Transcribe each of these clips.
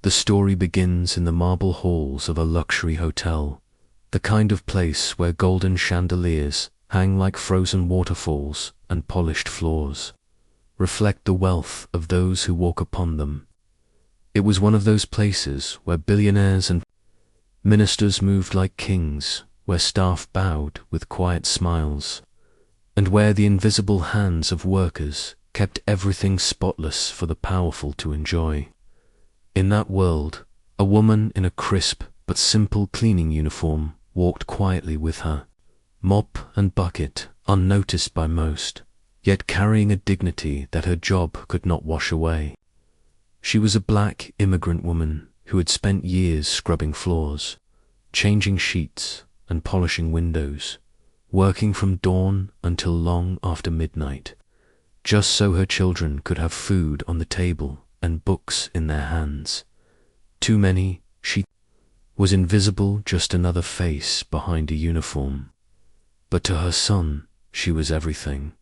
The story begins in the marble halls of a luxury hotel, the kind of place where golden chandeliers hang like frozen waterfalls and polished floors reflect the wealth of those who walk upon them. It was one of those places where billionaires and ministers moved like kings, where staff bowed with quiet smiles, and where the invisible hands of workers kept everything spotless for the powerful to enjoy. In that world, a woman in a crisp but simple cleaning uniform walked quietly with her mop and bucket, unnoticed by most, yet carrying a dignity that her job could not wash away. She was a black immigrant woman who had spent years scrubbing floors, changing sheets and polishing windows, working from dawn until long after midnight, just so her children could have food on the table and books in their hands. Too many, she was invisible, just another face behind a uniform. But to her son, she was everything.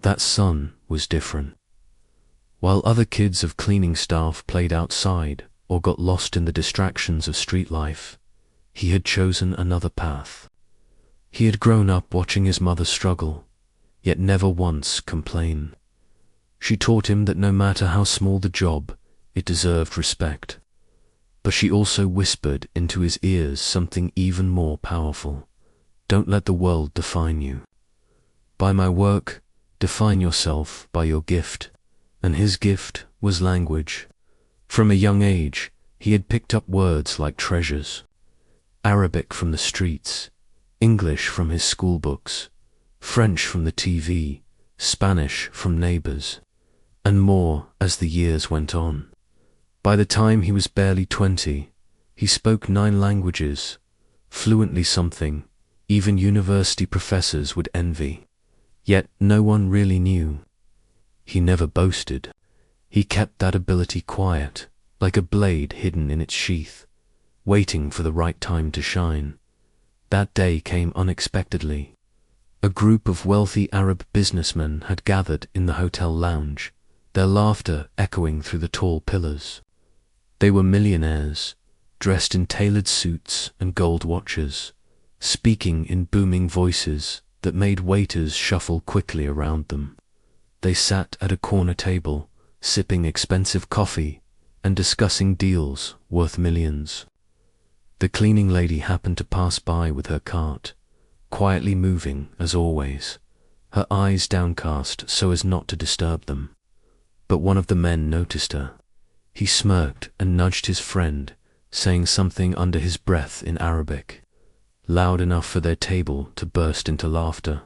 That son was different. While other kids of cleaning staff played outside or got lost in the distractions of street life, he had chosen another path. He had grown up watching his mother struggle, yet never once complain. She taught him that no matter how small the job, it deserved respect. But she also whispered into his ears something even more powerful. Don't let the world define you. By my work, define yourself by your gift. And his gift was language. From a young age, he had picked up words like treasures. Arabic from the streets, English from his school books, French from the TV, Spanish from neighbors, and more as the years went on. By the time he was barely 20, he spoke 9 languages, fluently, something even university professors would envy. Yet no one really knew. He never boasted. He kept that ability quiet, like a blade hidden in its sheath, waiting for the right time to shine. That day came unexpectedly. A group of wealthy Arab businessmen had gathered in the hotel lounge, their laughter echoing through the tall pillars. They were millionaires, dressed in tailored suits and gold watches, speaking in booming voices that made waiters shuffle quickly around them. They sat at a corner table, sipping expensive coffee and discussing deals worth millions. The cleaning lady happened to pass by with her cart, quietly moving as always, her eyes downcast so as not to disturb them. But one of the men noticed her. He smirked and nudged his friend, saying something under his breath in Arabic, loud enough for their table to burst into laughter.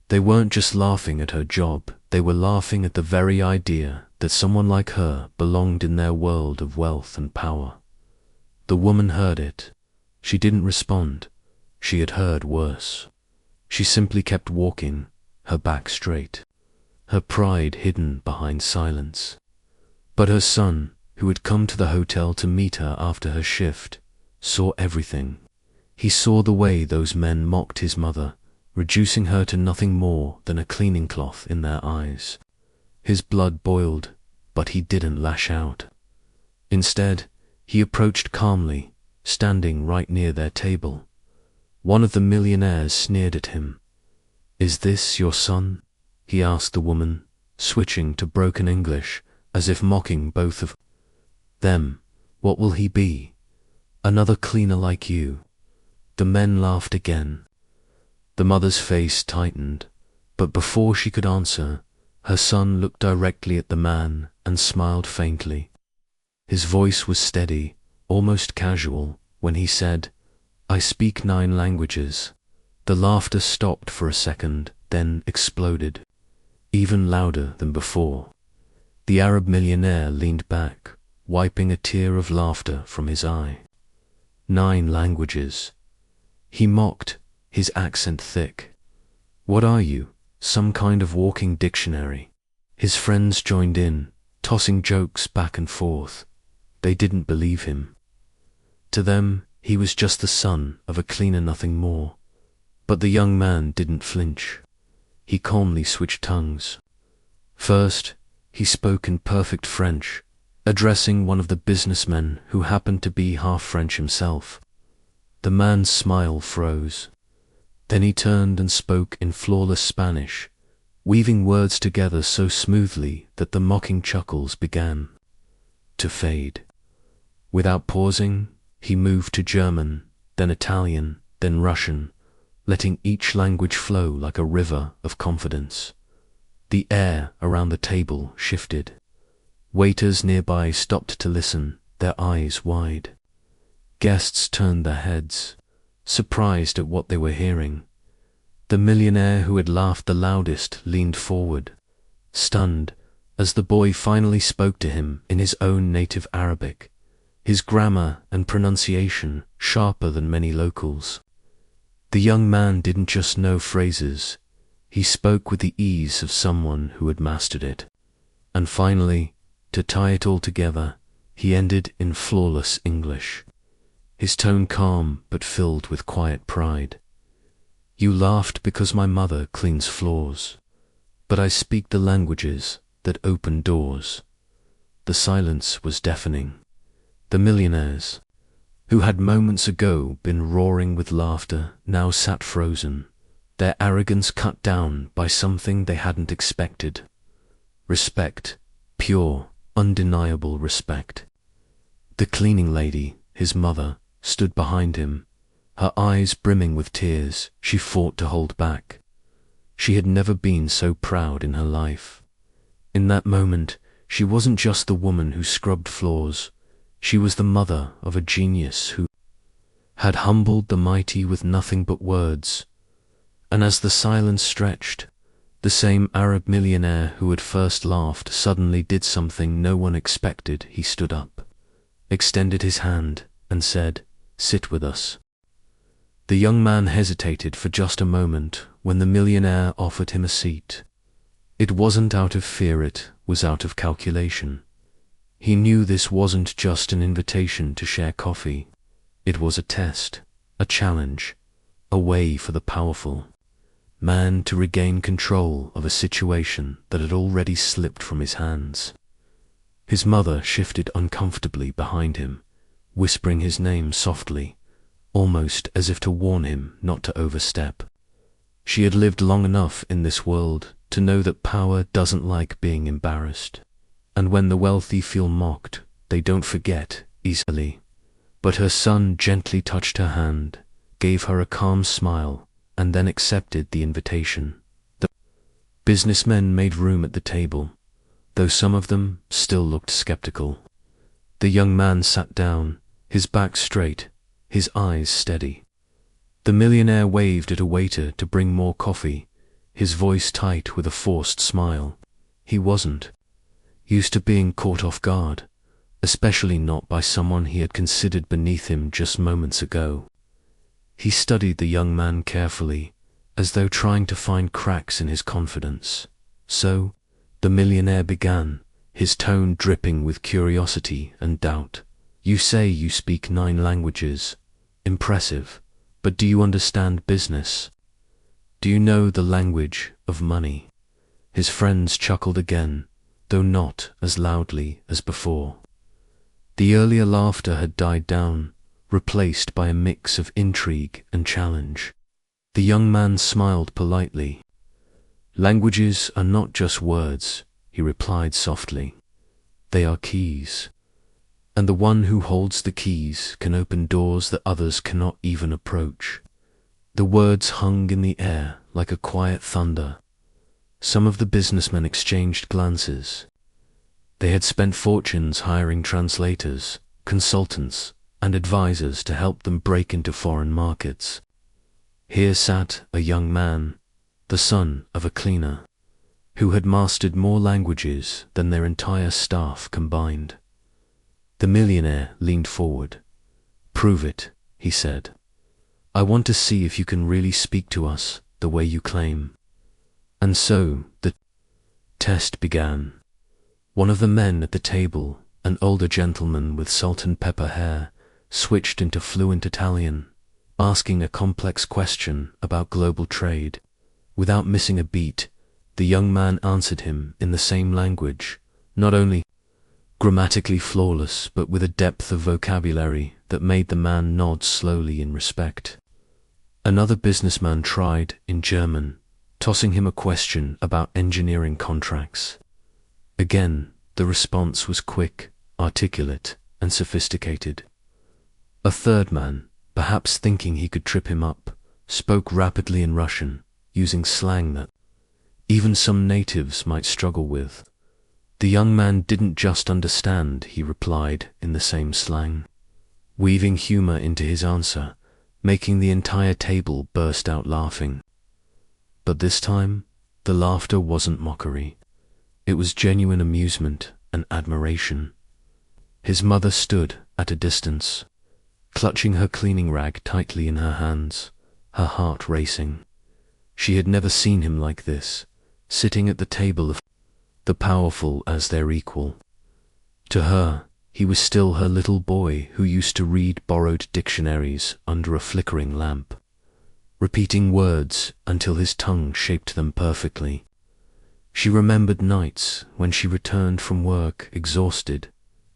They weren't just laughing at her job, they were laughing at the very idea that someone like her belonged in their world of wealth and power. The woman heard it. She didn't respond. She had heard worse. She simply kept walking, her back straight, her pride hidden behind silence. But her son, who had come to the hotel to meet her after her shift, saw everything. He saw the way those men mocked his mother, reducing her to nothing more than a cleaning cloth in their eyes. His blood boiled, but he didn't lash out. Instead, he approached calmly, standing right near their table. One of the millionaires sneered at him. "Is this your son?" he asked the woman, switching to broken English, as if mocking both of them. "What will he be? Another cleaner like you?" The men laughed again. The mother's face tightened, but before she could answer, her son looked directly at the man and smiled faintly. His voice was steady, almost casual, when he said, "I speak 9 languages." The laughter stopped for a second, then exploded, even louder than before. The Arab millionaire leaned back, wiping a tear of laughter from his eye. 9 languages. He mocked, his accent thick. "What are you, some kind of walking dictionary?" His friends joined in, tossing jokes back and forth. They didn't believe him. To them, he was just the son of a cleaner, nothing more. But the young man didn't flinch. He calmly switched tongues. First, he spoke in perfect French, addressing one of the businessmen who happened to be half French himself. The man's smile froze. Then he turned and spoke in flawless Spanish, weaving words together so smoothly that the mocking chuckles began to fade. Without pausing, he moved to German, then Italian, then Russian, letting each language flow like a river of confidence. The air around the table shifted. Waiters nearby stopped to listen, their eyes wide. Guests turned their heads, surprised at what they were hearing. The millionaire who had laughed the loudest leaned forward, stunned, as the boy finally spoke to him in his own native Arabic, his grammar and pronunciation sharper than many locals. The young man didn't just know phrases, he spoke with the ease of someone who had mastered it. And finally, to tie it all together, he ended in flawless English, his tone calm but filled with quiet pride. You laughed because my mother cleans floors, but I speak the languages that open doors. The silence was deafening. The millionaires, who had moments ago been roaring with laughter, now sat frozen, their arrogance cut down by something they hadn't expected. Respect, pure, undeniable respect. The cleaning lady, his mother, stood behind him, her eyes brimming with tears she fought to hold back. She had never been so proud in her life. In that moment, she wasn't just the woman who scrubbed floors, she was the mother of a genius who had humbled the mighty with nothing but words. And as the silence stretched, the same Arab millionaire who had first laughed suddenly did something no one expected. He stood up, extended his hand, and said, "Sit with us." The young man hesitated for just a moment when the millionaire offered him a seat. It wasn't out of fear, it was out of calculation. He knew this wasn't just an invitation to share coffee. It was a test, a challenge, a way for the powerful man to regain control of a situation that had already slipped from his hands. His mother shifted uncomfortably behind him, whispering his name softly, almost as if to warn him not to overstep. She had lived long enough in this world to know that power doesn't like being embarrassed, and when the wealthy feel mocked, they don't forget easily. But her son gently touched her hand, gave her a calm smile, and then accepted the invitation. The businessmen made room at the table, though some of them still looked skeptical. The young man sat down, his back straight, his eyes steady. The millionaire waved at a waiter to bring more coffee, his voice tight with a forced smile. He wasn't used to being caught off guard, especially not by someone he had considered beneath him just moments ago. He studied the young man carefully, as though trying to find cracks in his confidence. So, the millionaire began, his tone dripping with curiosity and doubt. You say you speak 9 languages. Impressive. But do you understand business? Do you know the language of money? His friends chuckled again, though not as loudly as before. The earlier laughter had died down, replaced by a mix of intrigue and challenge. The young man smiled politely. Languages are not just words, he replied softly. They are keys. And the one who holds the keys can open doors that others cannot even approach. The words hung in the air like a quiet thunder. Some of the businessmen exchanged glances. They had spent fortunes hiring translators, consultants, and advisors to help them break into foreign markets. Here sat a young man, the son of a cleaner, who had mastered more languages than their entire staff combined. The millionaire leaned forward. "Prove it," he said. "I want to see if you can really speak to us the way you claim." And so the test began. One of the men at the table, an older gentleman with salt and pepper hair, switched into fluent Italian, asking a complex question about global trade. Without missing a beat, the young man answered him in the same language, not only grammatically flawless but with a depth of vocabulary that made the man nod slowly in respect. Another businessman tried, in German, tossing him a question about engineering contracts. Again, the response was quick, articulate, and sophisticated. A third man, perhaps thinking he could trip him up, spoke rapidly in Russian, using slang that even some natives might struggle with. The young man didn't just understand, he replied in the same slang, weaving humor into his answer, making the entire table burst out laughing. But this time, the laughter wasn't mockery. It was genuine amusement and admiration. His mother stood at a distance, clutching her cleaning rag tightly in her hands, her heart racing. She had never seen him like this, sitting at the table of the powerful as their equal. To her, he was still her little boy who used to read borrowed dictionaries under a flickering lamp, repeating words until his tongue shaped them perfectly. She remembered nights when she returned from work exhausted,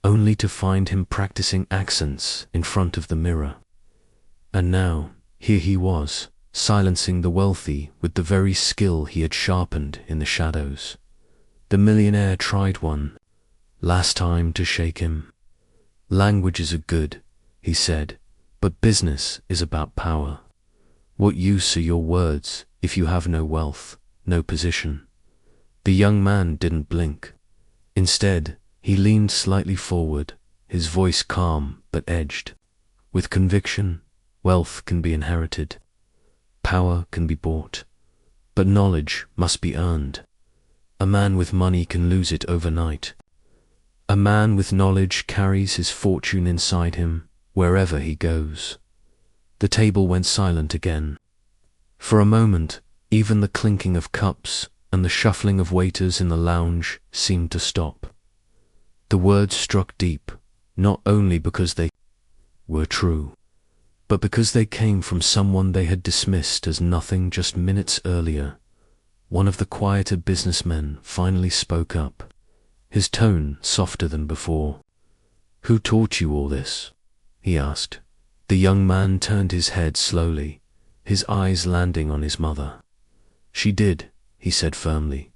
only to find him practicing accents in front of the mirror. And now, here he was, silencing the wealthy with the very skill he had sharpened in the shadows. The millionaire tried one last time to shake him. Languages are good, he said, but business is about power. What use are your words if you have no wealth, no position? The young man didn't blink. Instead, he leaned slightly forward, his voice calm but edged. With conviction, wealth can be inherited. Power can be bought. But knowledge must be earned. A man with money can lose it overnight. A man with knowledge carries his fortune inside him wherever he goes. The table went silent again. For a moment, even the clinking of cups and the shuffling of waiters in the lounge seemed to stop. The words struck deep, not only because they were true, but because they came from someone they had dismissed as nothing just minutes earlier. One of the quieter businessmen finally spoke up, his tone softer than before. "Who taught you all this?" he asked. The young man turned his head slowly, his eyes landing on his mother. "She did," he said firmly,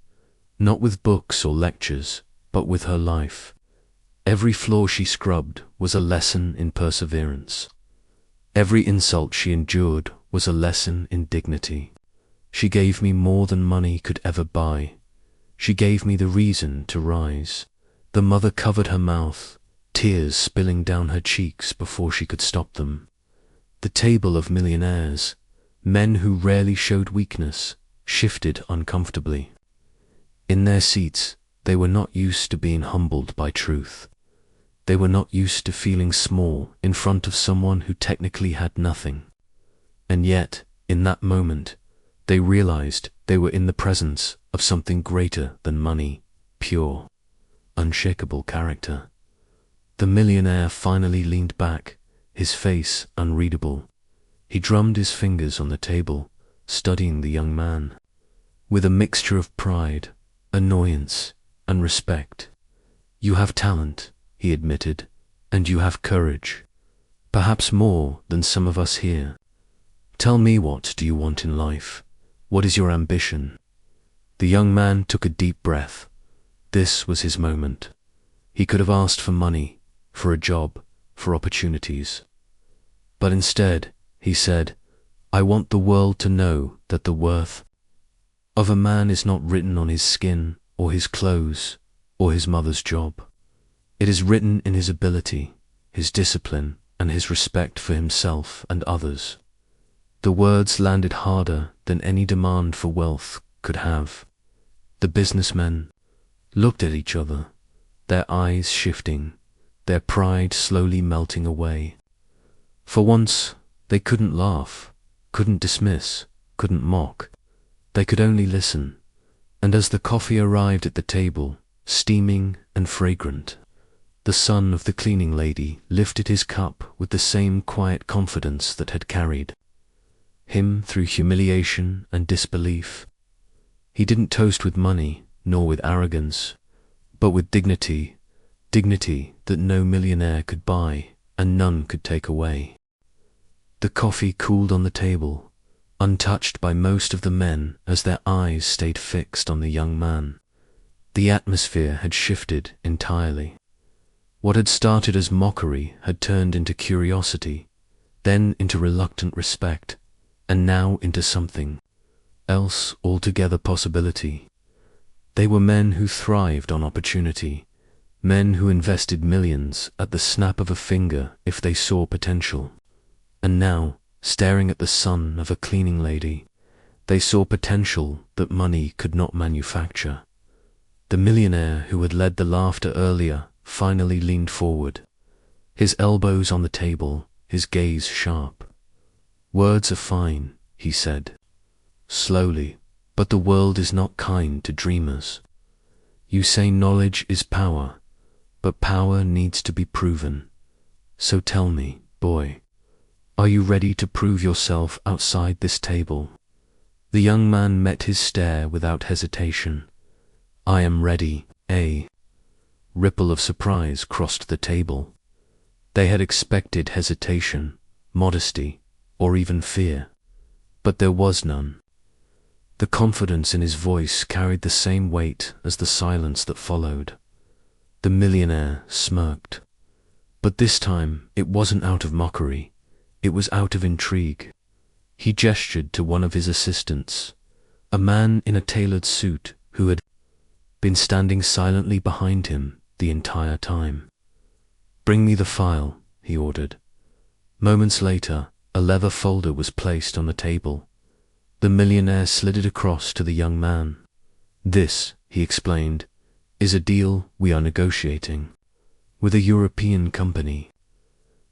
"not with books or lectures, but with her life. Every floor she scrubbed was a lesson in perseverance. Every insult she endured was a lesson in dignity. She gave me more than money could ever buy. She gave me the reason to rise." The mother covered her mouth, tears spilling down her cheeks before she could stop them. The table of millionaires, men who rarely showed weakness, shifted uncomfortably. In their seats, they were not used to being humbled by truth. They were not used to feeling small in front of someone who technically had nothing. And yet, in that moment, they realized they were in the presence of something greater than money, pure, unshakable character. The millionaire finally leaned back, his face unreadable. He drummed his fingers on the table, studying the young man, with a mixture of pride, annoyance, and respect. "You have talent," he admitted, "and you have courage, perhaps more than some of us here. Tell me, what do you want in life? What is your ambition?" The young man took a deep breath. This was his moment. He could have asked for money, for a job, for opportunities. But instead, he said, "I want the world to know that the worth of a man is not written on his skin or his clothes or his mother's job. It is written in his ability, his discipline, and his respect for himself and others." The words landed harder than any demand for wealth could have. The businessmen looked at each other, their eyes shifting, their pride slowly melting away. For once, they couldn't laugh, couldn't dismiss, couldn't mock. They could only listen. And as the coffee arrived at the table, steaming and fragrant, the son of the cleaning lady lifted his cup with the same quiet confidence that had carried him through humiliation and disbelief. He didn't toast with money, nor with arrogance, but with dignity, dignity that no millionaire could buy and none could take away. The coffee cooled on the table, untouched by most of the men as their eyes stayed fixed on the young man. The atmosphere had shifted entirely. What had started as mockery had turned into curiosity, then into reluctant respect, and now into something else altogether: possibility. They were men who thrived on opportunity, men who invested millions at the snap of a finger if they saw potential. And now, staring at the son of a cleaning lady, they saw potential that money could not manufacture. The millionaire who had led the laughter earlier finally leaned forward, his elbows on the table, his gaze sharp. "Words are fine," he said, slowly, "but the world is not kind to dreamers. You say knowledge is power, but power needs to be proven. So tell me, boy, are you ready to prove yourself outside this table?" The young man met his stare without hesitation. "I am ready." A ripple of surprise crossed the table. They had expected hesitation, modesty, or even fear, but there was none. The confidence in his voice carried the same weight as the silence that followed. The millionaire smirked. But this time it wasn't out of mockery, it was out of intrigue. He gestured to one of his assistants, a man in a tailored suit who had been standing silently behind him the entire time. "Bring me the file," he ordered. Moments later, a leather folder was placed on the table. The millionaire slid it across to the young man. "This," he explained, "is a deal we are negotiating with a European company.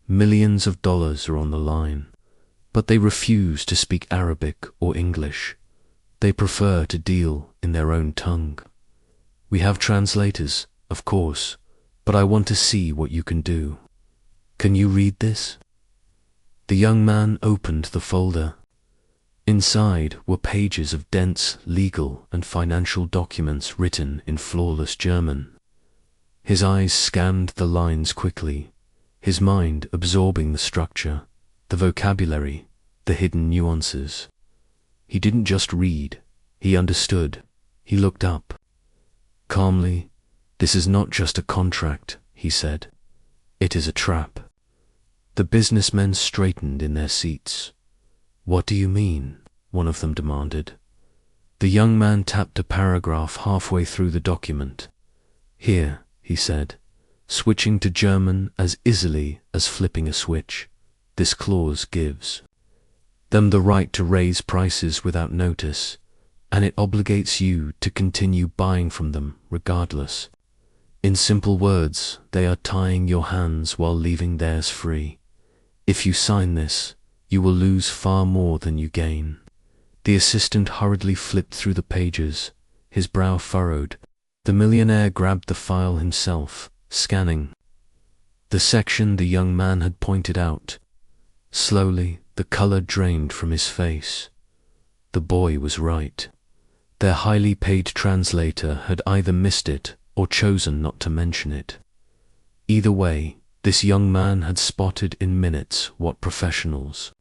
Millions of dollars are on the line, but they refuse to speak Arabic or English. They prefer to deal in their own tongue. We have translators, of course, but I want to see what you can do. Can you read this?" The young man opened the folder. Inside were pages of dense legal and financial documents written in flawless German. His eyes scanned the lines quickly, his mind absorbing the structure, the vocabulary, the hidden nuances. He didn't just read, he understood. He looked up. Calmly, "This is not just a contract," he said. "It is a trap." The businessmen straightened in their seats. "What do you mean?" one of them demanded. The young man tapped a paragraph halfway through the document. "Here," he said, switching to German as easily as flipping a switch. "This clause gives them the right to raise prices without notice, and it obligates you to continue buying from them regardless. In simple words, they are tying your hands while leaving theirs free. If you sign this, you will lose far more than you gain." The assistant hurriedly flipped through the pages, his brow furrowed. The millionaire grabbed the file himself, scanning the section the young man had pointed out. Slowly, the color drained from his face. The boy was right. Their highly paid translator had either missed it or chosen not to mention it. Either way, this young man had spotted in minutes what professionals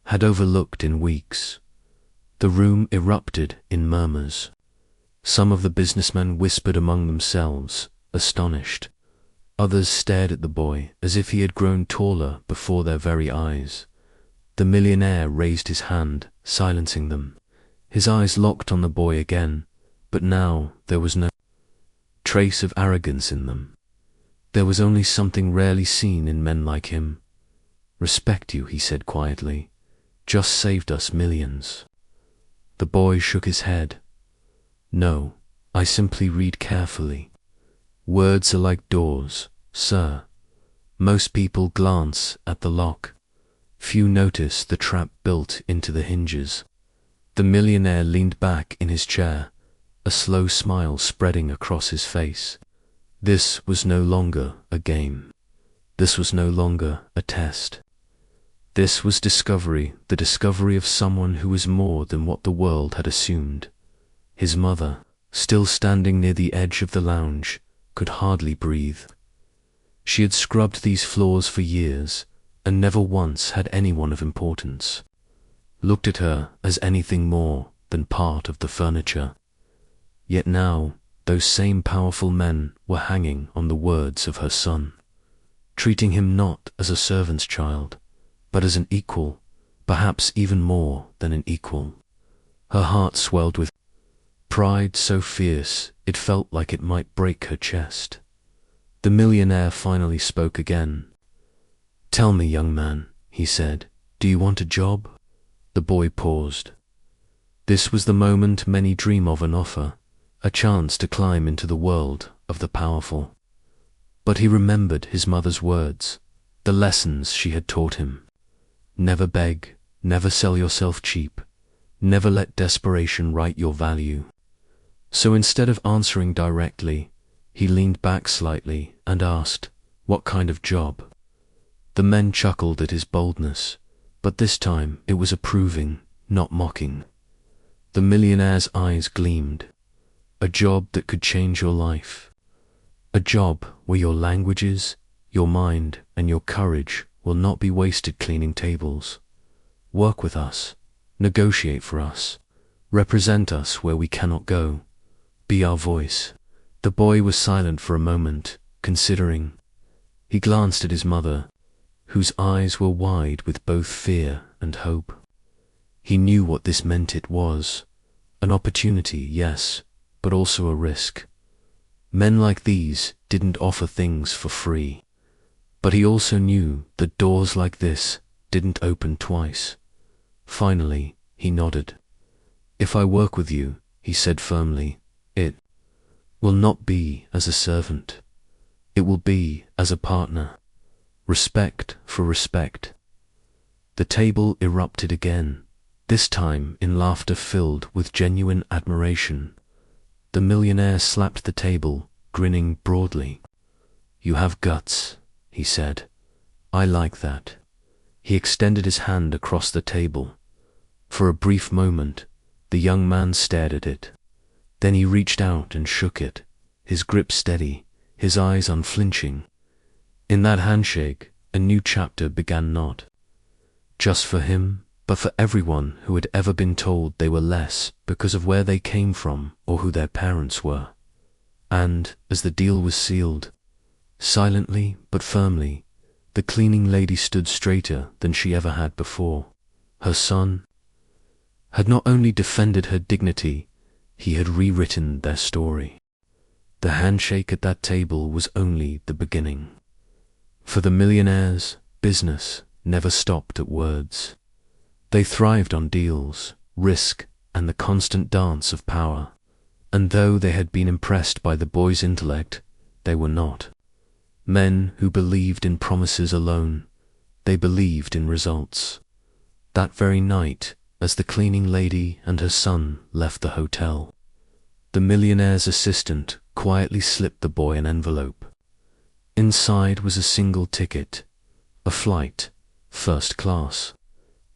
had overlooked in weeks. The room erupted in murmurs. Some of the businessmen whispered among themselves, astonished. Others stared at the boy as if he had grown taller before their very eyes. The millionaire raised his hand, silencing them. His eyes locked on the boy again, but now there was no trace of arrogance in them. There was only something rarely seen in men like him. "Respect you," he said quietly. "Just saved us millions." The boy shook his head. "No, I simply read carefully. Words are like doors, sir. Most people glance at the lock. Few notice the trap built into the hinges." The millionaire leaned back in his chair, a slow smile spreading across his face. This was no longer a game. This was no longer a test. This was discovery, the discovery of someone who was more than what the world had assumed. His mother, still standing near the edge of the lounge, could hardly breathe. She had scrubbed these floors for years, and never once had anyone of importance looked at her as anything more than part of the furniture. Yet now, those same powerful men were hanging on the words of her son, treating him not as a servant's child, but as an equal, perhaps even more than an equal. Her heart swelled with pride so fierce it felt like it might break her chest. The millionaire finally spoke again. "Tell me, young man," he said, "do you want a job?" The boy paused. This was the moment many dream of an offer, a chance to climb into the world of the powerful. But he remembered his mother's words, the lessons she had taught him. Never beg, never sell yourself cheap, never let desperation write your value. So instead of answering directly, he leaned back slightly and asked, "What kind of job?" The men chuckled at his boldness, but this time it was approving, not mocking. The millionaire's eyes gleamed. "A job that could change your life. A job where your languages, your mind, and your courage will not be wasted cleaning tables. Work with us, negotiate for us, represent us where we cannot go. Be our voice." The boy was silent for a moment, considering. He glanced at his mother, whose eyes were wide with both fear and hope. He knew what this meant. It was an opportunity, yes, but also a risk. Men like these didn't offer things for free. But he also knew that doors like this didn't open twice. Finally, he nodded. "If I work with you," he said firmly, "it will not be as a servant. It will be as a partner. Respect for respect." The table erupted again, this time in laughter filled with genuine admiration. The millionaire slapped the table, grinning broadly. "You have guts," he said. "I like that." He extended his hand across the table. For a brief moment, the young man stared at it. Then he reached out and shook it, his grip steady, his eyes unflinching. In that handshake, a new chapter began, not just for him, but for everyone who had ever been told they were less because of where they came from or who their parents were. And, as the deal was sealed, silently but firmly, the cleaning lady stood straighter than she ever had before. Her son had not only defended her dignity, he had rewritten their story. The handshake at that table was only the beginning. For the millionaires, business never stopped at words. They thrived on deals, risk, and the constant dance of power. And though they had been impressed by the boy's intellect, they were not men who believed in promises alone. They believed in results. That very night, as the cleaning lady and her son left the hotel, the millionaire's assistant quietly slipped the boy an envelope. Inside was a single ticket, a flight, first class.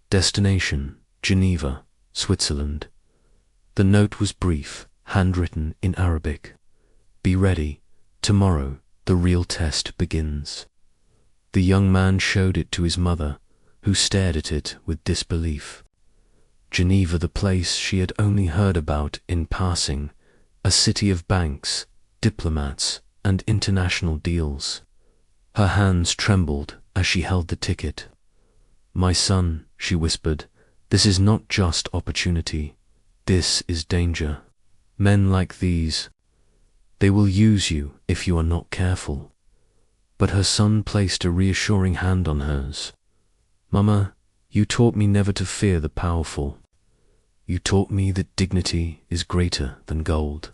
Destination, Geneva, Switzerland. The note was brief, handwritten in Arabic. "Be ready. Tomorrow, the real test begins." The young man showed it to his mother, who stared at it with disbelief. Geneva, the place she had only heard about in passing, a city of banks, diplomats, and international deals. Her hands trembled as she held the ticket. "My son," she whispered, "this is not just opportunity. This is danger. Men like these, they will use you if you are not careful." But her son placed a reassuring hand on hers. "Mama, you taught me never to fear the powerful. You taught me that dignity is greater than gold.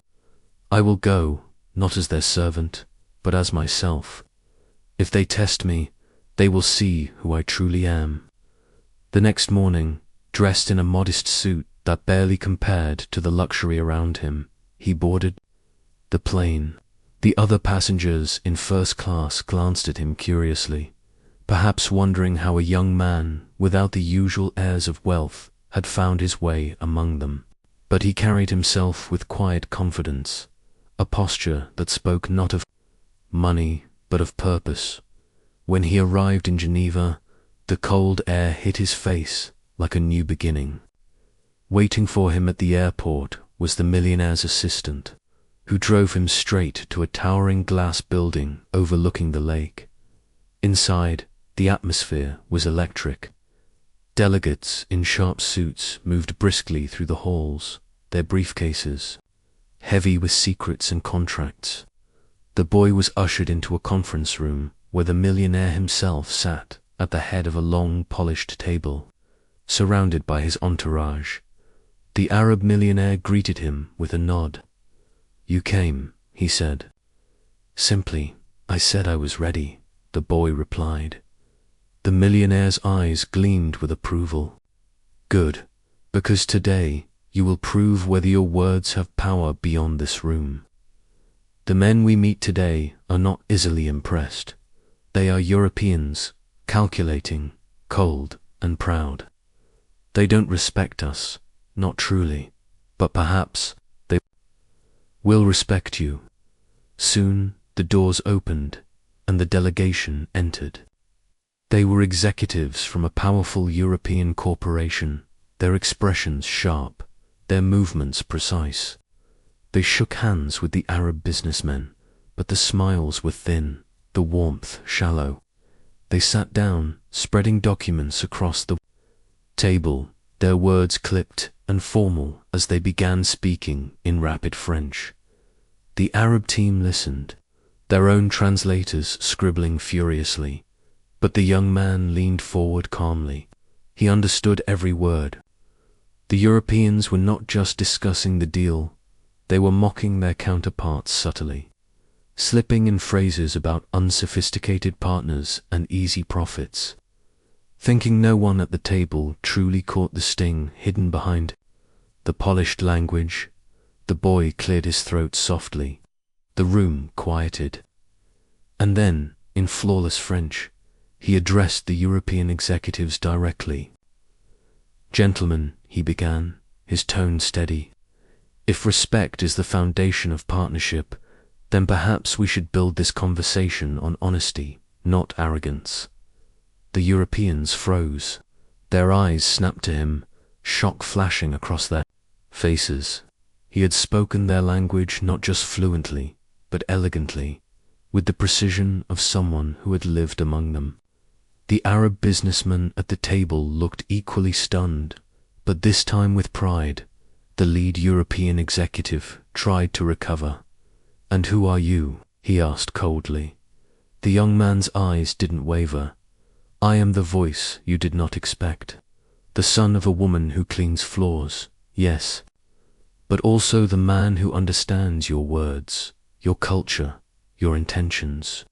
I will go, not as their servant, but as myself. If they test me, they will see who I truly am." The next morning, dressed in a modest suit that barely compared to the luxury around him, he boarded the plane. The other passengers in first class glanced at him curiously, perhaps wondering how a young man without the usual airs of wealth had found his way among them. But he carried himself with quiet confidence, a posture that spoke not of money, but of purpose. When he arrived in Geneva, the cold air hit his face like a new beginning. Waiting for him at the airport was the millionaire's assistant, who drove him straight to a towering glass building overlooking the lake. Inside, the atmosphere was electric. Delegates in sharp suits moved briskly through the halls, their briefcases heavy with secrets and contracts. The boy was ushered into a conference room where the millionaire himself sat at the head of a long, polished table, surrounded by his entourage. The Arab millionaire greeted him with a nod. "You came," he said. "Simply, I said I was ready," the boy replied. The millionaire's eyes gleamed with approval. "Good, because today you will prove whether your words have power beyond this room. The men we meet today are not easily impressed. They are Europeans, calculating, cold, and proud. They don't respect us, not truly, but perhaps they will respect you." Soon the doors opened and the delegation entered. They were executives from a powerful European corporation, their expressions sharp, their movements precise. They shook hands with the Arab businessmen, but the smiles were thin, the warmth shallow. They sat down, spreading documents across the table, their words clipped and formal as they began speaking in rapid French. The Arab team listened, their own translators scribbling furiously, but the young man leaned forward calmly. He understood every word. The Europeans were not just discussing the deal, they were mocking their counterparts subtly, slipping in phrases about unsophisticated partners and easy profits. Thinking no one at the table truly caught the sting hidden behind the polished language, the boy cleared his throat softly. The room quieted. And then, in flawless French, he addressed the European executives directly. "Gentlemen," he began, his tone steady, "if respect is the foundation of partnership, then perhaps we should build this conversation on honesty, not arrogance." The Europeans froze. Their eyes snapped to him, shock flashing across their faces. He had spoken their language not just fluently, but elegantly, with the precision of someone who had lived among them. The Arab businessman at the table looked equally stunned, but this time with pride. The lead European executive tried to recover. "And who are you?" he asked coldly. The young man's eyes didn't waver. "I am the voice you did not expect. The son of a woman who cleans floors, yes, but also the man who understands your words, your culture, your intentions.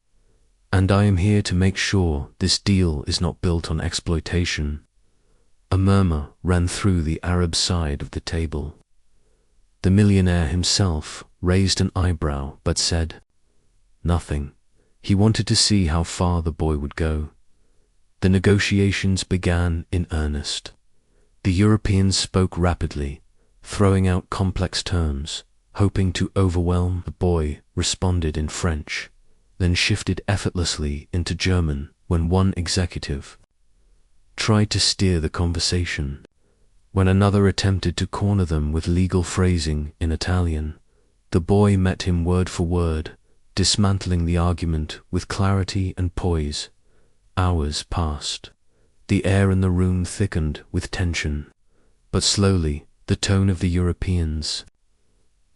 And I am here to make sure this deal is not built on exploitation." A murmur ran through the Arab side of the table. The millionaire himself raised an eyebrow but said nothing. He wanted to see how far the boy would go. The negotiations began in earnest. The Europeans spoke rapidly, throwing out complex terms, hoping to overwhelm. The boy responded in French, then shifted effortlessly into German when one executive tried to steer the conversation. When another attempted to corner them with legal phrasing in Italian, the boy met him word for word, dismantling the argument with clarity and poise. Hours passed. The air in the room thickened with tension, but slowly the tone of the Europeans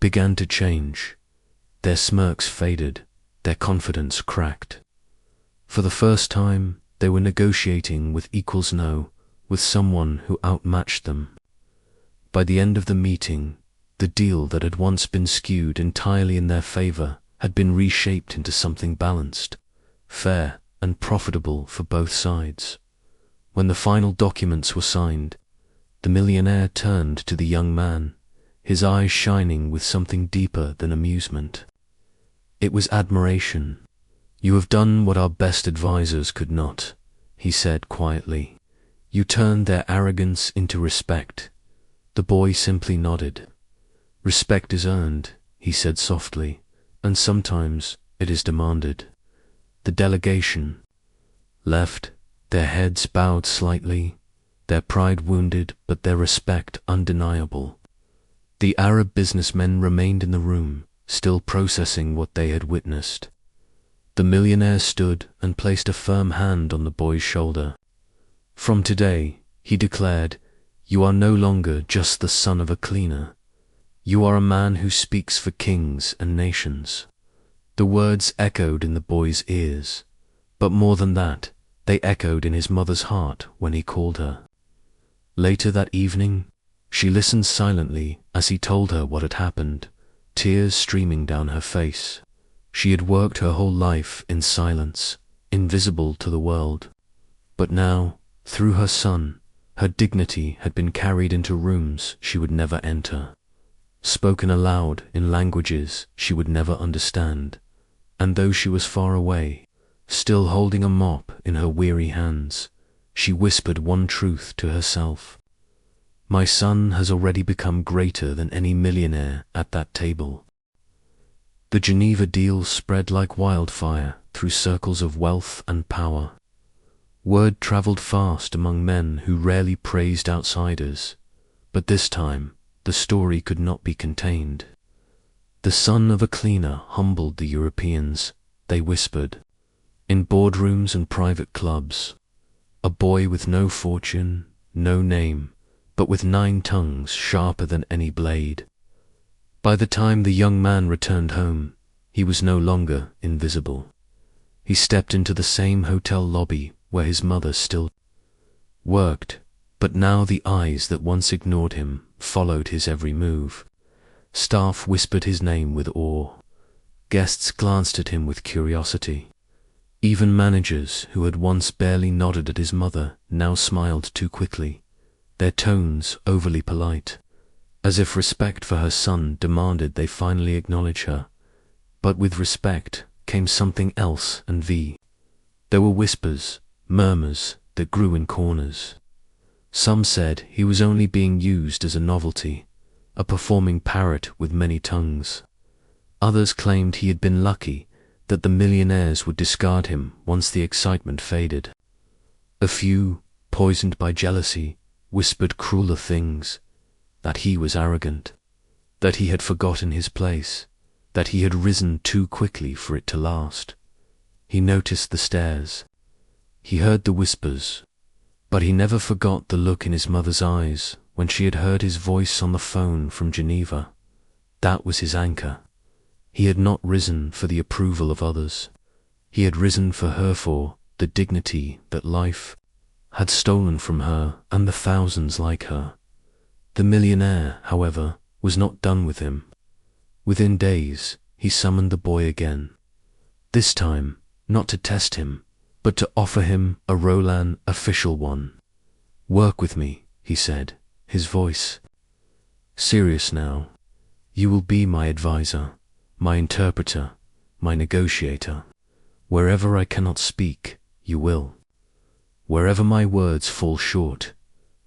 began to change. Their smirks faded, their confidence cracked. For the first time, they were negotiating with equals, with someone who outmatched them. By the end of the meeting, the deal that had once been skewed entirely in their favor had been reshaped into something balanced, fair, and profitable for both sides. When the final documents were signed, the millionaire turned to the young man, his eyes shining with something deeper than amusement. It was admiration. "You have done what our best advisors could not," he said quietly. "You turned their arrogance into respect." The boy simply nodded. "Respect is earned," he said softly, "and sometimes it is demanded." The delegation left, their heads bowed slightly, their pride wounded but their respect undeniable. The Arab businessmen remained in the room, still processing what they had witnessed. The millionaire stood and placed a firm hand on the boy's shoulder. "From today," he declared, "you are no longer just the son of a cleaner. You are a man who speaks for kings and nations." The words echoed in the boy's ears, but more than that, they echoed in his mother's heart when he called her. Later that evening, she listened silently as he told her what had happened, tears streaming down her face. She had worked her whole life in silence, invisible to the world. But now, through her son, her dignity had been carried into rooms she would never enter, spoken aloud in languages she would never understand, and though she was far away, still holding a mop in her weary hands, she whispered one truth to herself: "My son has already become greater than any millionaire at that table." The Geneva deal spread like wildfire through circles of wealth and power. Word traveled fast among men who rarely praised outsiders, but this time the story could not be contained. The son of a cleaner humbled the Europeans, they whispered, in boardrooms and private clubs. A boy with no fortune, no name, but with 9 tongues sharper than any blade. By the time the young man returned home, he was no longer invisible. He stepped into the same hotel lobby where his mother still worked, but now the eyes that once ignored him followed his every move. Staff whispered his name with awe. Guests glanced at him with curiosity. Even managers who had once barely nodded at his mother now smiled too quickly, their tones overly polite, as if respect for her son demanded they finally acknowledge her. But with respect came something else and there were whispers, murmurs that grew in corners. Some said he was only being used as a novelty, a performing parrot with many tongues. Others claimed he had been lucky, that the millionaires would discard him once the excitement faded. A few, poisoned by jealousy, whispered crueler things, that he was arrogant, that he had forgotten his place, that he had risen too quickly for it to last. He noticed the stares. He heard the whispers, but he never forgot the look in his mother's eyes when she had heard his voice on the phone from Geneva. That was his anchor. He had not risen for the approval of others. He had risen for her, for the dignity that life had stolen from her and the thousands like her. The millionaire, however, was not done with him. Within days, he summoned the boy again. This time, not to test him, but to offer him a role, an official one. "Work with me," he said, his voice serious now. "You will be my advisor, my interpreter, my negotiator. Wherever I cannot speak, you will. Wherever my words fall short,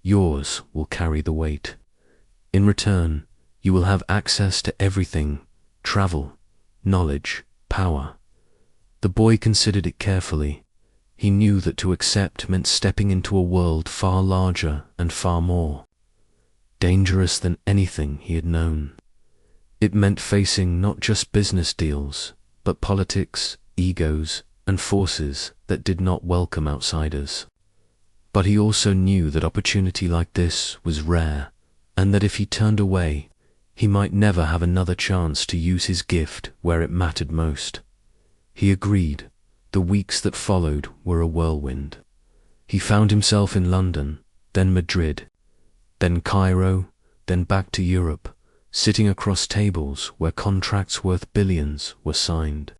yours will carry the weight. In return, you will have access to everything: travel, knowledge, power." The boy considered it carefully. He knew that to accept meant stepping into a world far larger and far more dangerous than anything he had known. It meant facing not just business deals, but politics, egos, and forces that did not welcome outsiders. But he also knew that opportunity like this was rare, and that if he turned away, he might never have another chance to use his gift where it mattered most. He agreed. The weeks that followed were a whirlwind. He found himself in London, then Madrid, then Cairo, then back to Europe, sitting across tables where contracts worth billions were signed.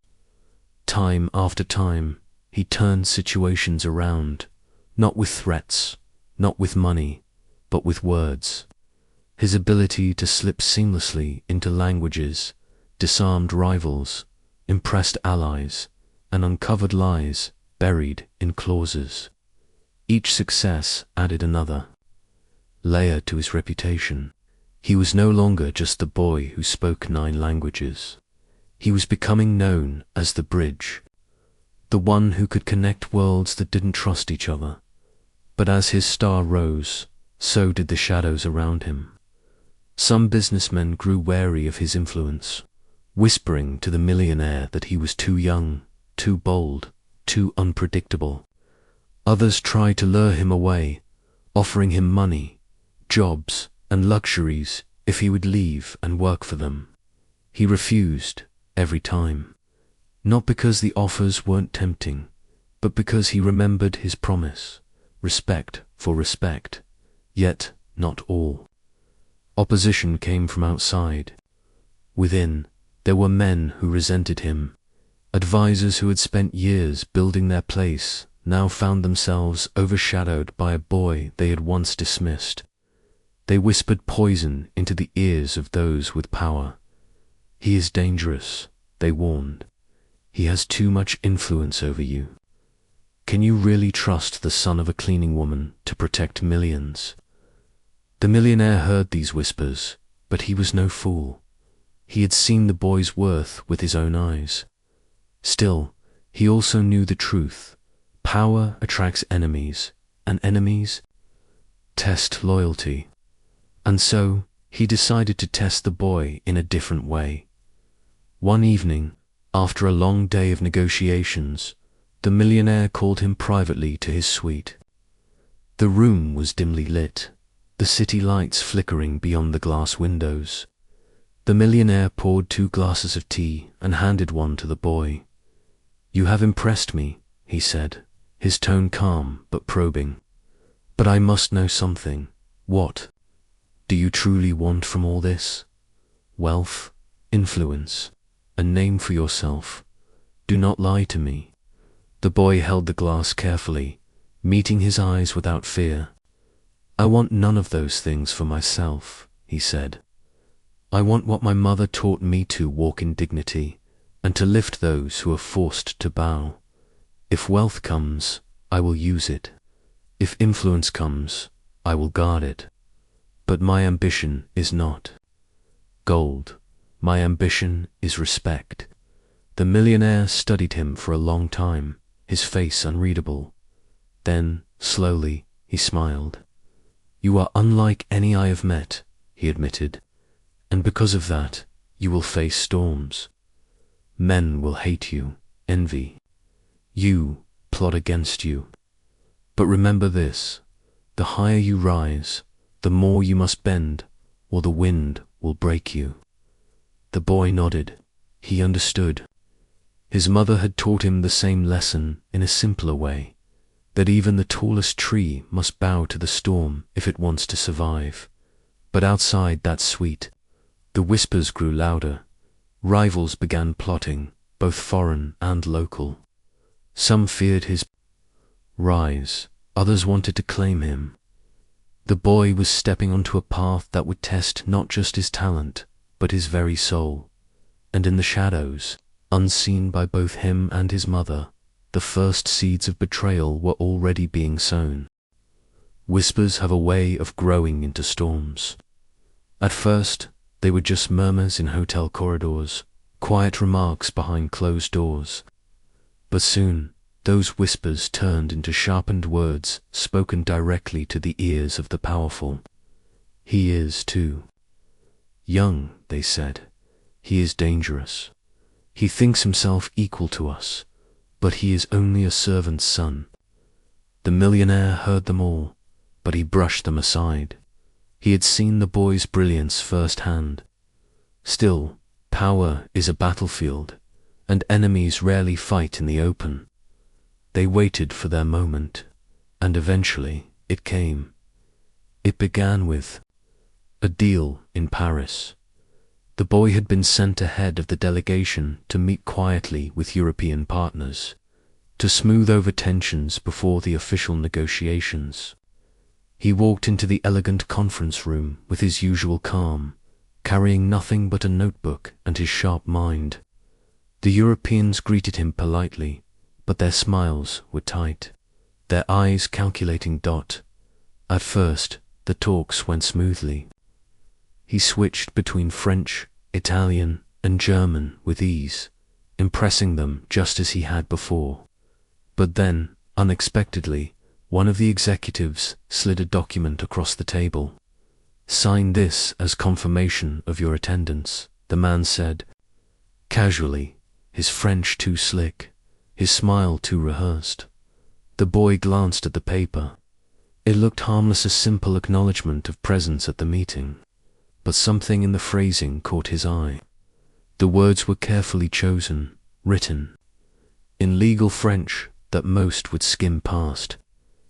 Time after time, he turned situations around, not with threats, not with money, but with words. His ability to slip seamlessly into languages disarmed rivals, impressed allies, and uncovered lies buried in clauses. Each success added another layer to his reputation. He was no longer just the boy who spoke 9 languages. He was becoming known as the bridge. the one who could connect worlds that didn't trust each other. But as his star rose, so did the shadows around him. Some businessmen grew wary of his influence, whispering to the millionaire that he was too young, too bold, too unpredictable. Others tried to lure him away, offering him money, jobs, and luxuries if he would leave and work for them. He refused every time, not because the offers weren't tempting, but because he remembered his promise, respect for respect, yet not all. Opposition came from outside. Within, there were men who resented him. Advisors who had spent years building their place now found themselves overshadowed by a boy they had once dismissed. They whispered poison into the ears of those with power. "He is dangerous," they warned. "He has too much influence over you. Can you really trust the son of a cleaning woman to protect millions?" The millionaire heard these whispers, but he was no fool. He had seen the boy's worth with his own eyes. Still, he also knew the truth. Power attracts enemies, and enemies test loyalty. And so, he decided to test the boy in a different way. One evening, after a long day of negotiations, the millionaire called him privately to his suite. The room was dimly lit, the city lights flickering beyond the glass windows. The millionaire poured 2 glasses of tea and handed one to the boy. "You have impressed me," he said, his tone calm but probing. "But I must know something. What do you truly want from all this? Wealth, influence, a name for yourself. Do not lie to me." The boy held the glass carefully, meeting his eyes without fear. "I want none of those things for myself," he said. "I want what my mother taught me to walk in dignity, and to lift those who are forced to bow. If wealth comes, I will use it. If influence comes, I will guard it. But my ambition is not gold. My ambition is respect." The millionaire studied him for a long time, his face unreadable. Then, slowly, he smiled. "You are unlike any I have met," he admitted, "and because of that, you will face storms. Men will hate you, envy you, plot against you. But remember this, the higher you rise, the more you must bend, or the wind will break you." The boy nodded. He understood. His mother had taught him the same lesson in a simpler way, that even the tallest tree must bow to the storm if it wants to survive. But outside that suite, the whispers grew louder. Rivals began plotting, both foreign and local. Some feared his rise, others wanted to claim him. The boy was stepping onto a path that would test not just his talent, but his very soul. And in the shadows, unseen by both him and his mother, the first seeds of betrayal were already being sown. Whispers have a way of growing into storms. At first, they were just murmurs in hotel corridors, quiet remarks behind closed doors. But soon, those whispers turned into sharpened words spoken directly to the ears of the powerful. "He is, too young," they said. "He is dangerous. He thinks himself equal to us, but he is only a servant's son." The millionaire heard them all, but he brushed them aside. He had seen the boy's brilliance firsthand. Still, power is a battlefield, and enemies rarely fight in the open. They waited for their moment, and eventually it came. It began with a deal in Paris. The boy had been sent ahead of the delegation to meet quietly with European partners, to smooth over tensions before the official negotiations. He walked into the elegant conference room with his usual calm, carrying nothing but a notebook and his sharp mind. The Europeans greeted him politely, but their smiles were tight, their eyes calculating dot. At first, the talks went smoothly. He switched between French, Italian, and German with ease, impressing them just as he had before. But then, unexpectedly, one of the executives slid a document across the table. "Sign this as confirmation of your attendance," the man said, casually, his French too slick, his smile too rehearsed. The boy glanced at the paper. It looked harmless, a simple acknowledgement of presence at the meeting. But something in the phrasing caught his eye. The words were carefully chosen, written in legal French that most would skim past.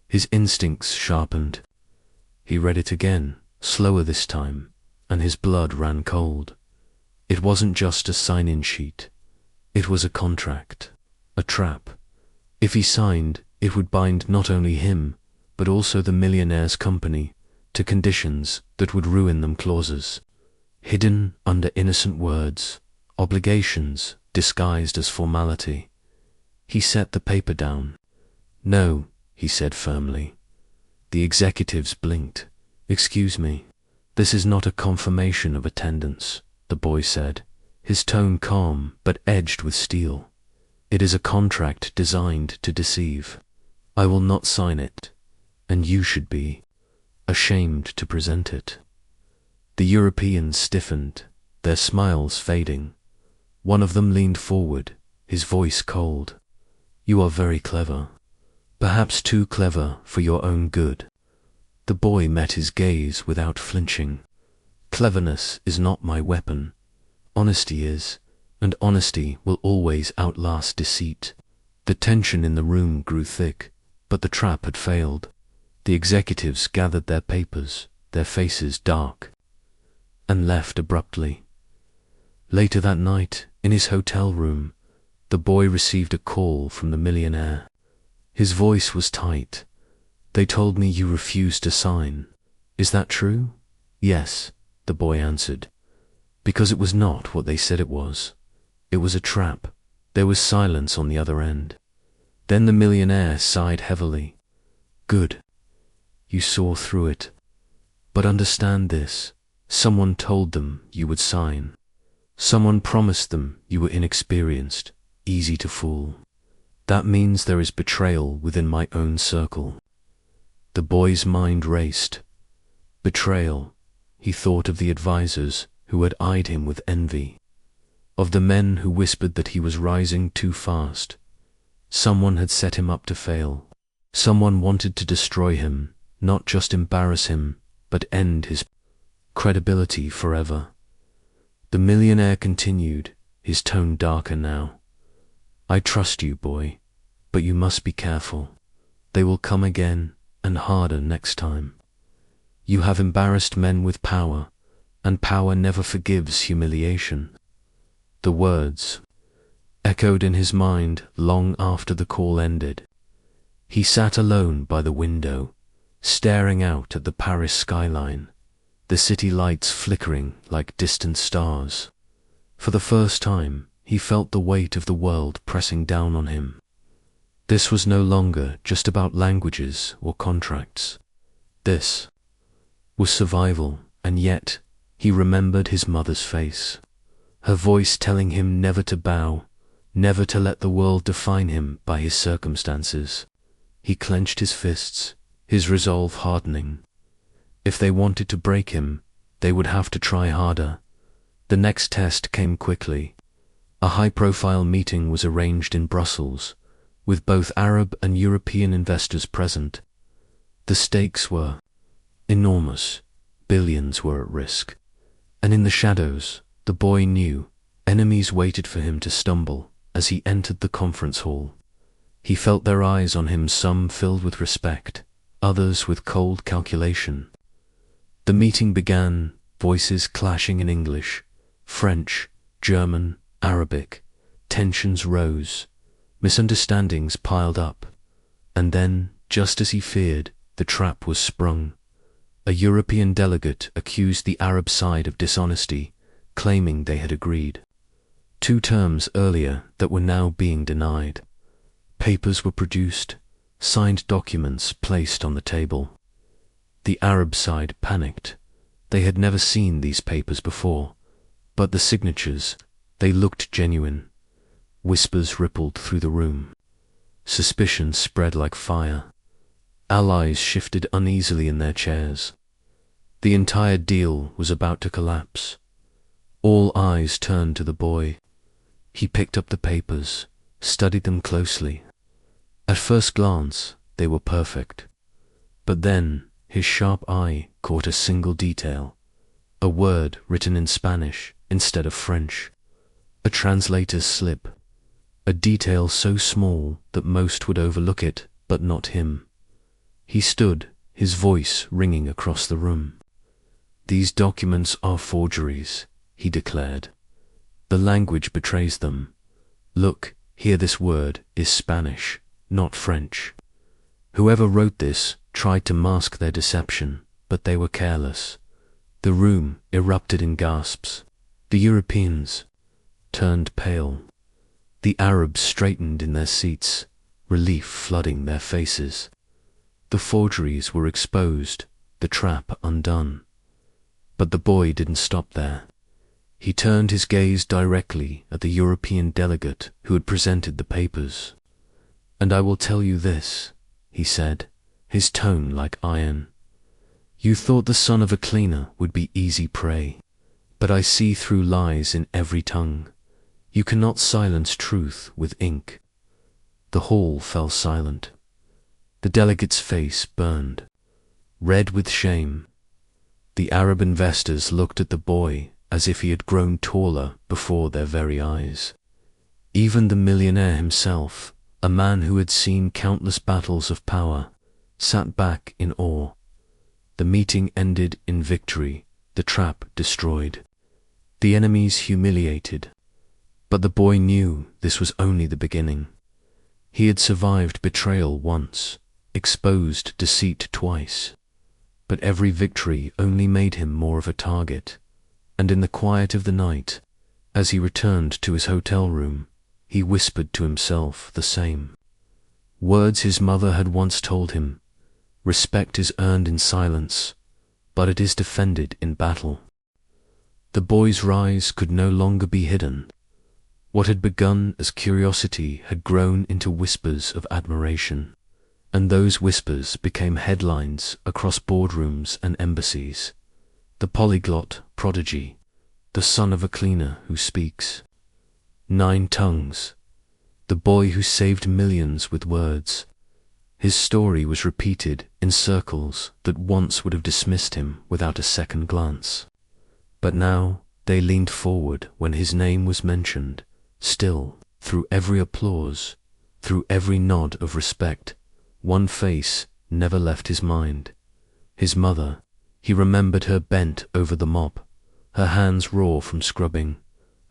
His instincts sharpened. He read it again, slower this time, and his blood ran cold. It wasn't just a sign-in sheet. It was a contract, a trap. If he signed, it would bind not only him, but also the millionaire's company, to conditions that would ruin them, clauses hidden under innocent words, obligations disguised as formality. He set the paper down. "No," he said firmly. The executives blinked. "Excuse me, this is not a confirmation of attendance," the boy said, his tone calm but edged with steel. "It is a contract designed to deceive. I will not sign it, and you should be ashamed to present it." The Europeans stiffened, their smiles fading. One of them leaned forward, his voice cold. "You are very clever, perhaps too clever for your own good." The boy met his gaze without flinching. "Cleverness is not my weapon. Honesty is, and honesty will always outlast deceit." The tension in the room grew thick, but the trap had failed. The executives gathered their papers, their faces dark, and left abruptly. Later that night, in his hotel room, the boy received a call from the millionaire. His voice was tight. "They told me you refused to sign. Is that true?" "Yes," the boy answered, "because it was not what they said it was. It was a trap." There was silence on the other end. Then the millionaire sighed heavily. "Good. You saw through it. But understand this. Someone told them you would sign. Someone promised them you were inexperienced, easy to fool. That means there is betrayal within my own circle." The boy's mind raced. Betrayal. He thought of the advisors who had eyed him with envy, of the men who whispered that he was rising too fast. Someone had set him up to fail. Someone wanted to destroy him, not just embarrass him, but end his credibility forever. The millionaire continued, his tone darker now. "I trust you, boy, but you must be careful. They will come again, and harder next time. You have embarrassed men with power, and power never forgives humiliation." The words echoed in his mind long after the call ended. He sat alone by the window, staring out at the Paris skyline, the city lights flickering like distant stars. For the first time, he felt the weight of the world pressing down on him. This was no longer just about languages or contracts. This was survival, and yet he remembered his mother's face, her voice telling him never to bow, never to let the world define him by his circumstances. He clenched his fists, his resolve hardening. If they wanted to break him, they would have to try harder. The next test came quickly. A high-profile meeting was arranged in Brussels, with both Arab and European investors present. The stakes were enormous. Billions were at risk. And in the shadows, the boy knew, enemies waited for him to stumble as he entered the conference hall. He felt their eyes on him, some filled with respect, others with cold calculation. The meeting began, voices clashing in English, French, German, Arabic. Tensions rose, misunderstandings piled up, and then, just as he feared, the trap was sprung. A European delegate accused the Arab side of dishonesty, claiming they had agreed 2 terms earlier that were now being denied. Papers were produced, signed documents placed on the table. The Arab side panicked. They had never seen these papers before, but the signatures, they looked genuine. Whispers rippled through the room. Suspicion spread like fire. Allies shifted uneasily in their chairs. The entire deal was about to collapse. All eyes turned to the boy. He picked up the papers, studied them closely. At first glance, they were perfect. But then, his sharp eye caught a single detail. A word written in Spanish instead of French. A translator's slip. A detail so small that most would overlook it, but not him. He stood, his voice ringing across the room. "These documents are forgeries," he declared. "The language betrays them. Look, here this word is Spanish, not French. Whoever wrote this tried to mask their deception, but they were careless." The room erupted in gasps. The Europeans turned pale. The Arabs straightened in their seats, relief flooding their faces. The forgeries were exposed, the trap undone. But the boy didn't stop there. He turned his gaze directly at the European delegate who had presented the papers. "And I will tell you this," he said, his tone like iron. "You thought the son of a cleaner would be easy prey, but I see through lies in every tongue. You cannot silence truth with ink." The hall fell silent. The delegate's face burned, red with shame. The Arab investors looked at the boy as if he had grown taller before their very eyes. Even the millionaire himself, a man who had seen countless battles of power, sat back in awe. The meeting ended in victory, the trap destroyed, the enemies humiliated. But the boy knew this was only the beginning. He had survived betrayal once, exposed deceit twice. But every victory only made him more of a target. And in the quiet of the night, as he returned to his hotel room, he whispered to himself the same words his mother had once told him: "Respect is earned in silence, but it is defended in battle." The boy's rise could no longer be hidden. What had begun as curiosity had grown into whispers of admiration, and those whispers became headlines across boardrooms and embassies. The polyglot prodigy, the son of a cleaner who speaks 9 tongues, the boy who saved millions with words. His story was repeated in circles that once would have dismissed him without a second glance. But now they leaned forward when his name was mentioned. Still, through every applause, through every nod of respect, one face never left his mind. His mother. He remembered her bent over the mop, her hands raw from scrubbing,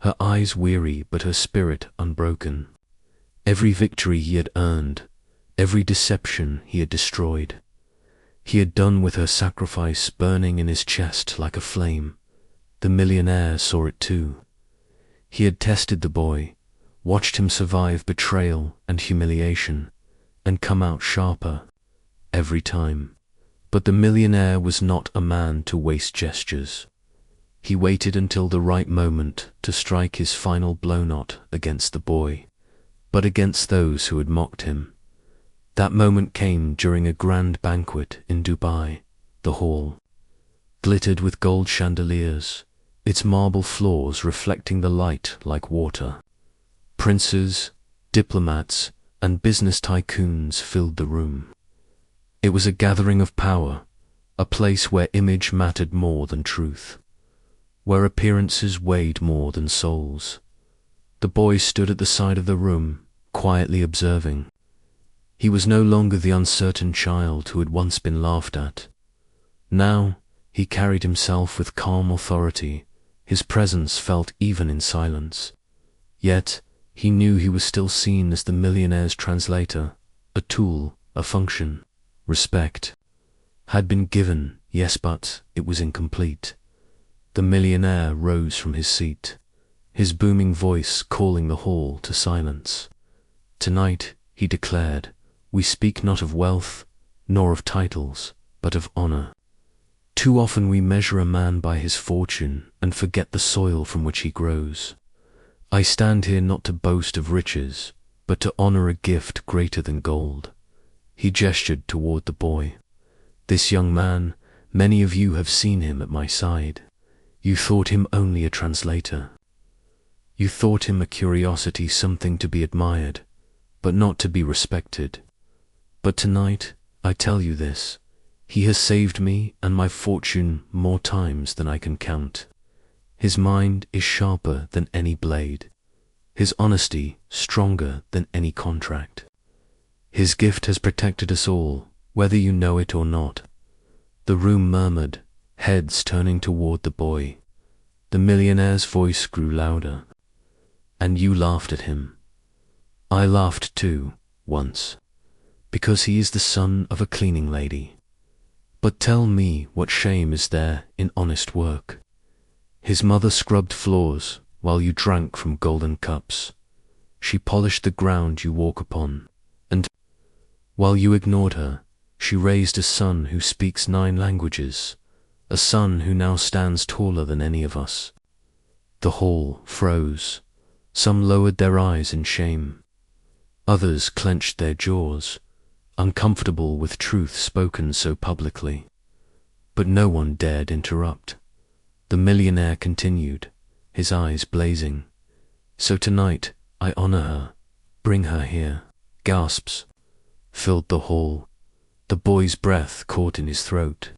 her eyes weary but her spirit unbroken. Every victory he had earned, every deception he had destroyed. He had done with her sacrifice burning in his chest like a flame. The millionaire saw it too. He had tested the boy, watched him survive betrayal and humiliation, and come out sharper every time. But the millionaire was not a man to waste gestures. He waited until the right moment to strike his final blow, not against the boy, but against those who had mocked him. That moment came during a grand banquet in Dubai. The hall glittered with gold chandeliers, its marble floors reflecting the light like water. Princes, diplomats, and business tycoons filled the room. It was a gathering of power, a place where image mattered more than truth, where appearances weighed more than souls. The boy stood at the side of the room, quietly observing. He was no longer the uncertain child who had once been laughed at. Now he carried himself with calm authority, his presence felt even in silence. Yet he knew he was still seen as the millionaire's translator, a tool, a function. Respect had been given, yes, but it was incomplete. The millionaire rose from his seat, his booming voice calling the hall to silence. "Tonight," he declared, "we speak not of wealth, nor of titles, but of honor. Too often we measure a man by his fortune and forget the soil from which he grows. I stand here not to boast of riches, but to honor a gift greater than gold. He gestured toward the boy. This young man, many of you have seen him at my side. You thought him only a translator. You thought him a curiosity, something to be admired, but not to be respected. But tonight, I tell you this, he has saved me and my fortune more times than I can count. His mind is sharper than any blade, his honesty stronger than any contract. His gift has protected us all, whether you know it or not. The room murmured, heads turning toward the boy. The millionaire's voice grew louder. And you laughed at him. I laughed too, once, because he is the son of a cleaning lady. But tell me what shame is there in honest work? His mother scrubbed floors while you drank from golden cups. She polished the ground you walk upon, and while you ignored her, she raised a son who speaks 9 languages, a son who now stands taller than any of us. The hall froze. Some lowered their eyes in shame. Others clenched their jaws, uncomfortable with truth spoken so publicly. But no one dared interrupt. The millionaire continued, his eyes blazing. So tonight I honor her. Bring her here. Gasps filled the hall. The boy's breath caught in his throat.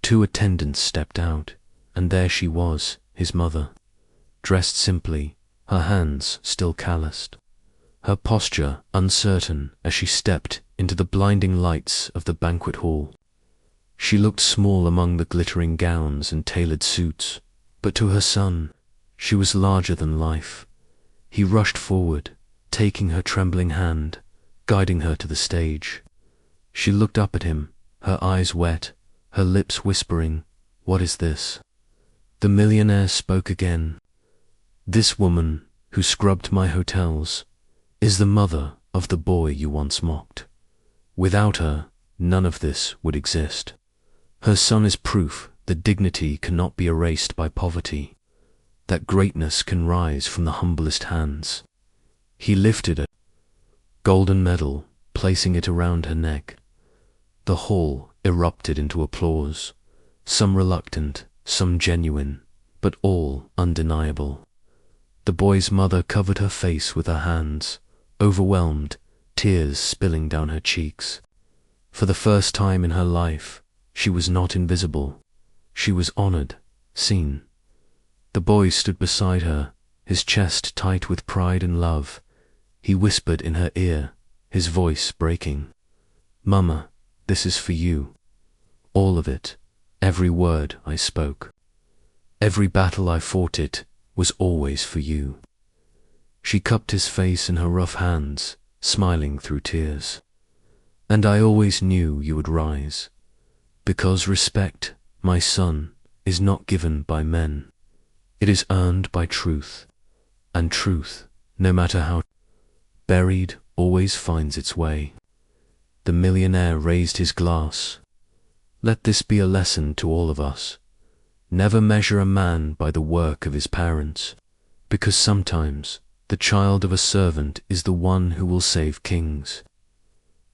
2 attendants stepped out, and there she was, his mother, dressed simply, her hands still calloused, her posture uncertain as she stepped into the blinding lights of the banquet hall. She looked small among the glittering gowns and tailored suits, but to her son, she was larger than life. He rushed forward, taking her trembling hand, guiding her to the stage. She looked up at him, her eyes wet, her lips whispering, "What is this?" The millionaire spoke again. This woman, who scrubbed my hotels, is the mother of the boy you once mocked. Without her, none of this would exist. Her son is proof that dignity cannot be erased by poverty, that greatness can rise from the humblest hands. He lifted a golden medal, placing it around her neck. The hall erupted into applause, some reluctant, some genuine, but all undeniable. The boy's mother covered her face with her hands, overwhelmed, tears spilling down her cheeks. For the first time in her life, she was not invisible. She was honored, seen. The boy stood beside her, his chest tight with pride and love. He whispered in her ear, his voice breaking, "Mama, this is for you. All of it, every word I spoke. Every battle I fought, it was always for you." She cupped his face in her rough hands, smiling through tears. "And I always knew you would rise, because respect, my son, is not given by men. It is earned by truth, and truth, no matter how buried, always finds its way." The millionaire raised his glass. Let this be a lesson to all of us. Never measure a man by the work of his parents, because sometimes the child of a servant is the one who will save kings.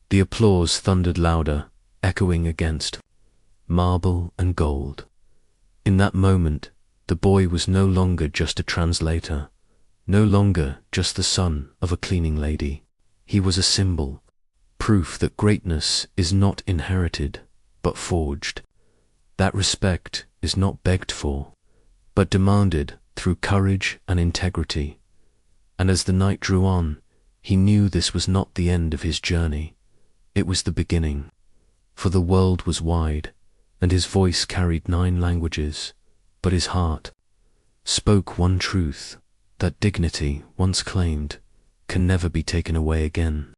The applause thundered louder, echoing against marble and gold. In that moment, the boy was no longer just a translator, no longer just the son of a cleaning lady. He was a symbol, proof that greatness is not inherited, but forged. That respect is not begged for, but demanded through courage and integrity. And as the night drew on, he knew this was not the end of his journey. It was the beginning, for the world was wide, and his voice carried 9 languages, but his heart spoke one truth, that dignity, once claimed, can never be taken away again.